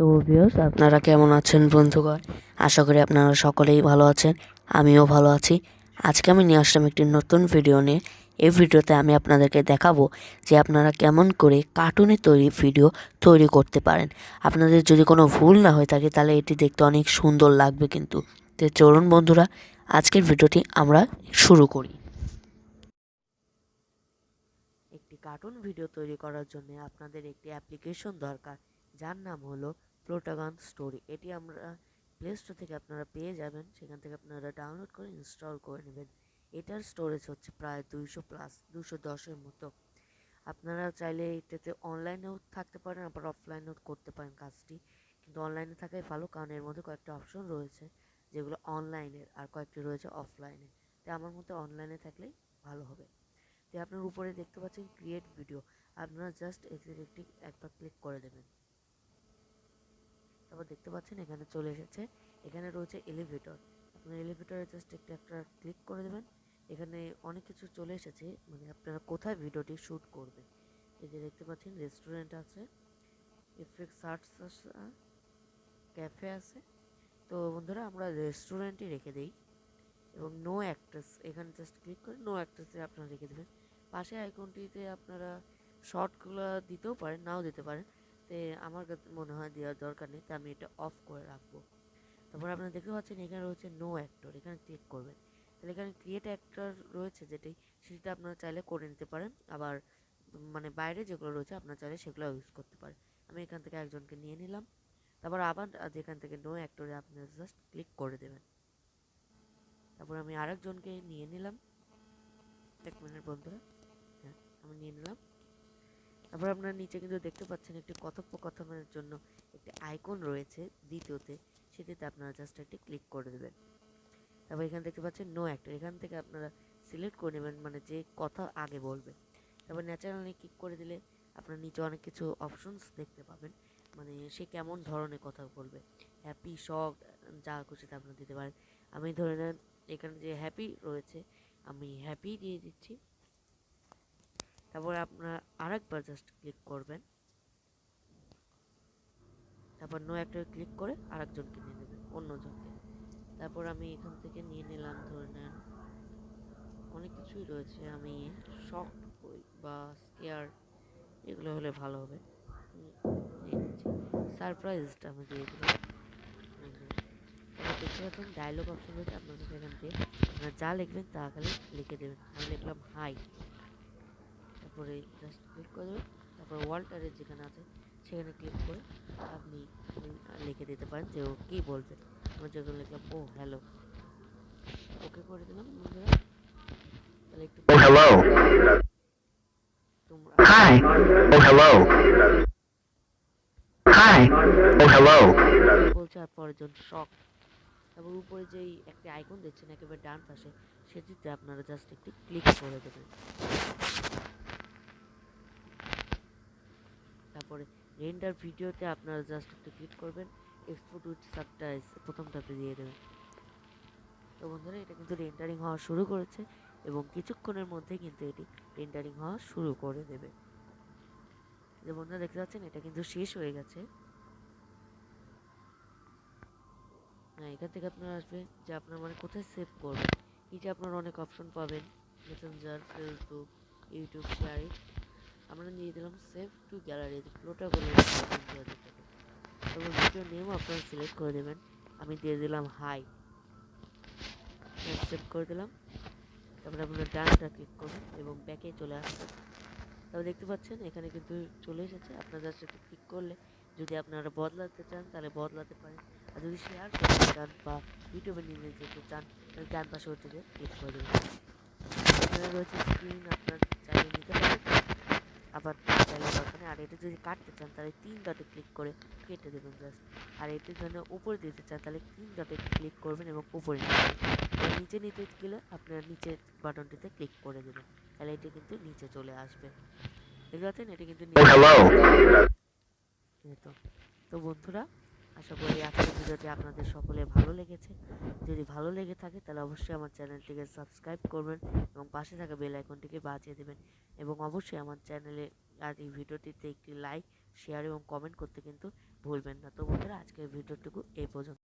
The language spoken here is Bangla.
তো ভিউয়ার্স, আপনারা কেমন আছেন বন্ধুগণ? আশা করি আপনারা সকলেই ভালো আছেন। আমিও ভালো আছি। আজকে আমি নিয়ে আসলাম একটি নতুন ভিডিও নিয়ে। এই ভিডিওতে আমি আপনাদেরকে দেখাবো যে আপনারা কেমন করে কার্টুনে তৈরি ভিডিও তৈরি করতে পারেন। আপনাদের যদি কোনো ভুল না হয়ে থাকে তাহলে এটি দেখতে অনেক সুন্দর লাগবে কিন্তু। তো চলুন বন্ধুরা, আজকের ভিডিওটি আমরা শুরু করি। একটি কার্টুন ভিডিও তৈরি করার জন্য আপনাদের একটি অ্যাপ্লিকেশন দরকার, যার নাম হলো প্রোটাগন স্টোরি। এটি আমরা প্লে স্টোর থেকে আপনারা পেয়ে যাবেন, সেখান থেকে আপনারা ডাউনলোড করে ইনস্টল করে নেবেন। এটার স্টোরেজ হচ্ছে প্রায় 210-এর মতো। আপনারা চাইলে এটাতে অনলাইনেও থাকতে পারেন, আবার অফলাইনেও করতে পারেন কাজটি, কিন্তু অনলাইনে থাকাই ভালো, কারণ এর মধ্যে কয়েকটা অপশন রয়েছে যেগুলো অনলাইনের, আর কয়েকটি রয়েছে অফলাইনে। তাই আমার মতে অনলাইনে থাকলেই ভালো হবে। তো আপনার উপরে দেখতে পাচ্ছেন ক্রিয়েট ভিডিও, আপনারা জাস্ট এখানে একবার ক্লিক করে দেবেন। তারপর দেখতে পাচ্ছেন এখানে চলে এসেছে, এখানে রয়েছে এলিভেটর। আপনার এলিভেটরে জাস্ট একটা ক্লিক করে দেবেন। এখানে অনেক কিছু চলে এসেছে, মানে আপনারা কোথায় ভিডিওটি শ্যুট করবেন। এই যে দেখতে পাচ্ছেন রেস্টুরেন্ট আছে, ইফেক্ট সার্চ আছে, ক্যাফে আছে। তো বন্ধুরা, আমরা রেস্টুরেন্টই রেখে দিই এবং নো অ্যাক্ট্রেস, এখানে জাস্ট ক্লিক করে নো অ্যাক্ট্রেসে আপনারা রেখে দেবেন। পাশে আইকনটিতে আপনারা শর্টগুলো দিতেও পারেন, নাও দিতে পারেন। তো আমার কাছে মনে হয় দেওয়ার দরকার নেই, তো আমি এটা অফ করে রাখবো। তারপর আপনারা দেখতে পাচ্ছেন এখানে রয়েছে নো অ্যাক্টর, এখানে ক্লিক করবেন। তাহলে এখানে ক্রিয়েট অ্যাক্টর রয়েছে যেটি, সেটা আপনারা চাইলে করে নিতে পারেন। আবার মানে বাইরে যেগুলো রয়েছে আপনারা চাইলে সেগুলো ইউজ করতে পারেন। আমি এখান থেকে একজনকে নিয়ে নিলাম। তারপর আবার যেখান থেকে নো অ্যাক্টরে আপনারা জাস্ট ক্লিক করে দেবেন। তারপর আমি আরেকজনকে নিয়ে নিলাম। এক মিনিট বন্ধুরা, হ্যাঁ আমি নিয়ে নিলাম। তারপর আপনারা নিচে কিন্তু দেখতে পাচ্ছেন একটি কথোপকথনের জন্য একটি আইকন রয়েছে দ্বিতীয়তে, সেটিতে আপনারা জাস্ট একটি ক্লিক করে দেবেন। তারপর এখানে দেখতে পাচ্ছেন নো অ্যাক্টর, এখান থেকে আপনারা সিলেক্ট করে নেবেন মানে যে কথা আগে বলবে। তারপর ন্যাচারালি ক্লিক করে দিলে আপনার নিচে অনেক কিছু অপশনস দেখতে পাবেন, মানে সে কেমন ধরনের কথা বলবে, হ্যাপি, শক, যা খুশিতে আপনারা দিতে পারেন। আমি ধরে নেন এখানে যে হ্যাপি রয়েছে, আমি হ্যাপি দিয়ে দিচ্ছি। তারপর আপনারা আরেকবার জাস্ট ক্লিক করবেন। তারপর নো একটা ক্লিক করে আরেকজনকে নিয়ে নেবেন, অন্যজনকে। তারপর আমি এখান থেকে নিয়ে নিলাম, ধরে নেন অনেক কিছুই রয়েছে, আমি শক বা স্কেয়ার এগুলো হলে ভালো হবে, নিয়ে নিচ্ছি। সারপ্রাইজড আমি দিয়ে দিলাম। তারপর দেখতে পাচ্ছেন ডায়লগ অপশন রয়েছে, আপনাদের সেখান থেকে আপনারা যা লিখবেন তা খালি লিখে দেবেন। আমি লিখলাম হাই, তারপরে জাস্ট ক্লিক করে দেবেন। তারপর ওয়াল্টারের যেখানে আছে সেখানে ক্লিক করে আপনি লিখে দিতে পারেন যে ও কী বলবে। আমরা যেখানে লিখলাম ও হ্যালো, ওকে করে দিলাম বন্ধুরা। তাহলে একটু হ্যালো, তোমরা হাই, ও হ্যালো, হাই, ও হ্যালো বলছে, আর পরের শক। তারপর উপরে যেই একটা আইকন দেখছেন একেবারে ডান পাশে, সেটিতে আপনারা জাস্ট একটি ক্লিক করে দেবেন। তারপরে রেন্ডার ভিডিওতে আপনারা জাস্ট একটু ক্লিক করবেন, এক্সপোর্ট উইথ সাবটাইটলস প্রথমটাতে দিয়ে দেবেন। তো বন্ধুরা, এটা কিন্তু রেন্ডারিং হওয়া শুরু করেছে এবং কিছুক্ষণের মধ্যে কিন্তু এটি রেন্ডারিং হওয়া শুরু করে দেবে। যে বন্ধুরা দেখতে পাচ্ছেন এটা কিন্তু শেষ হয়ে গেছে। এখান থেকে আপনার আসবে যে আপনার মানে কোথায় সেভ করবেন। এই যে আপনার অনেক অপশন পাবেন, মেসেঞ্জার, ফেসবুক, ইউটিউব, গ্যালারি। আমরা নিয়ে দিলাম সেভ টু গ্যালারি, পুরোটা বলে তারপর ভিডিও নেম আপনারা সিলেক্ট করে দেবেন। আমি দিয়ে দিলাম হাই, সেভ করে দিলাম। তারপরে আপনারা ডানটা ক্লিক করবেন এবং ব্যাকে চলে আসবেন। তারপর দেখতে পাচ্ছেন এখানে কিন্তু চলে এসেছে। আপনারা জাস্ট একটু ক্লিক করলে যদি আপনারা বদলাতে চান তাহলে বদলাতে পারেন, আর যদি শেয়ার করতে চান বা ইউটিউবে নিয়ে যেতে চান তাহলে ডান পাশে ওটিতে ক্লিক করে দেবেন। এখানে রয়েছে স্ক্রিন, আপনার চাইলে নিতে পারেন, আবার চাইলে দরকার নেই। আর এটা যদি কাটতে চান তাহলে 3 ডটে ক্লিক করে কেটে দেবেন জাস্ট। আর এটি ধরে উপরে দিতে চান তাহলে 3 ডটে ক্লিক করবেন এবং উপরে নিতে দেবেন। নিচে নিতে গেলে আপনার নিচের বাটনটিতে ক্লিক করে দেবেন, তাহলে এটি কিন্তু নিচে চলে আসবে। দেখতে পাচ্ছেন এটি কিন্তু তো বন্ধুরা, আশা করি আজকের ভিডিওটি আপনাদের সকলে ভালো লেগেছে। যদি ভালো লেগে থাকে তাহলে অবশ্যই আমার চ্যানেলটিকে সাবস্ক্রাইব করবেন এবং পাশে থাকা বেল আইকনটিকে বাজিয়ে দেবেন। এবং অবশ্যই আমার চ্যানেলে আর এই ভিডিওটিতে একটি লাইক, শেয়ার এবং কমেন্ট করতে কিন্তু ভুলবেন না। তো বন্ধুরা, আজকের ভিডিওটুকু এই পর্যন্ত।